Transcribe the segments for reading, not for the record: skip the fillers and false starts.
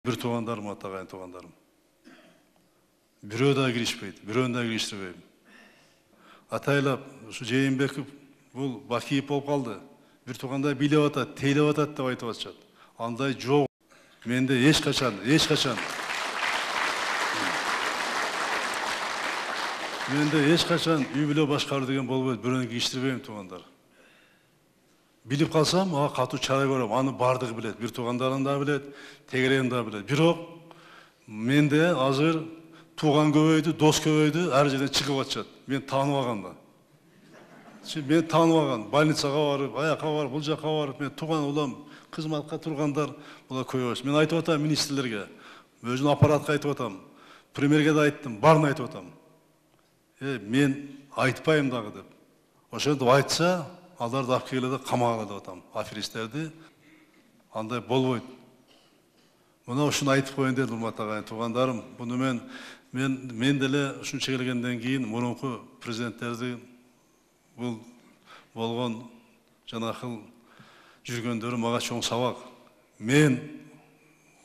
Bir туғандарым, атағайын туғандарым. Бирөө да киришпейт, бирөөнү да кириштирбейм. Атайлап, ушу Жээнбеков бул Бакиев болуп калды. Бир туғанда билеп атат, тейлеп атат деп айтып атышат. Андай жок. Менде эч качан. Менде эч качан үй бүлө башкаруу деген болбойт, бирөөнү кириштирбейм туғандар. Билип калсам, ага катуу чара көрөм. Аны бардыгы билет, бир туғандарым да билет, тегерегим да билет. Бирок менде азыр туған көбөйдү, дос көбөйдү, ар жерден чыгып атышат. Мен таанып алганда. Мен таанып алган, больницага барып, аяка барып, бул жака барып, мен туган улам, кызматка тургандар булар көбөйөт. Мен айтып атам министрлерге, өзүнүн аппаратка айтып атам, премьерге да айттым, барын айтып атам. Мен айтпайм дагы деп. Ошентип айтса, аларды алып келгиле да камага деп атам. Аферисттерди андай болбойт. Мына ушуну айтып коеюн дедим, урматтуу агайын туугандарым. Буну мен деле ушунча келгенден кийин мурунку президенттерди бул болгон жанакыл жүргөндөрү мага чоң сабак. Мен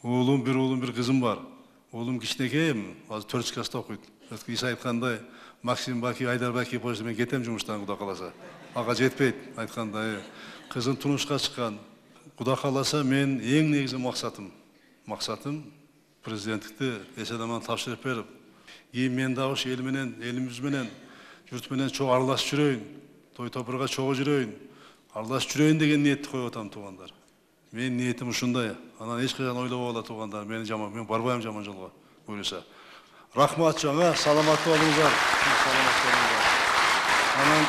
бир уулум, бир кызым бар. Уулум кичинекейм, азыр 4 класста окуйт. Иса айткандай, Максим Бакиев, Айдар Бакиев болсо мен кетем жумуштан, Кудай кааласа. Ага жетпейт айткандай. Кызым турмушка чыккан. Кудай кааласа мен эң негизги максатым президенттикти эсен-аман тапшырып берип, кийин мен дагы ушу эл менен, элибиз менен, журт менен чогуу аралашып жүрөйүн, той топурга чогуу жүрөйүн, аралашып жүрөйүн деген ниетти коюп атам туугандар. Менин ниетим ушундай. Анан эч качан ойлобой кала туугандар, мен барбайм жаман жолго буюрса. Рахмат жаңа, саламаттуу болуңуздар. Анан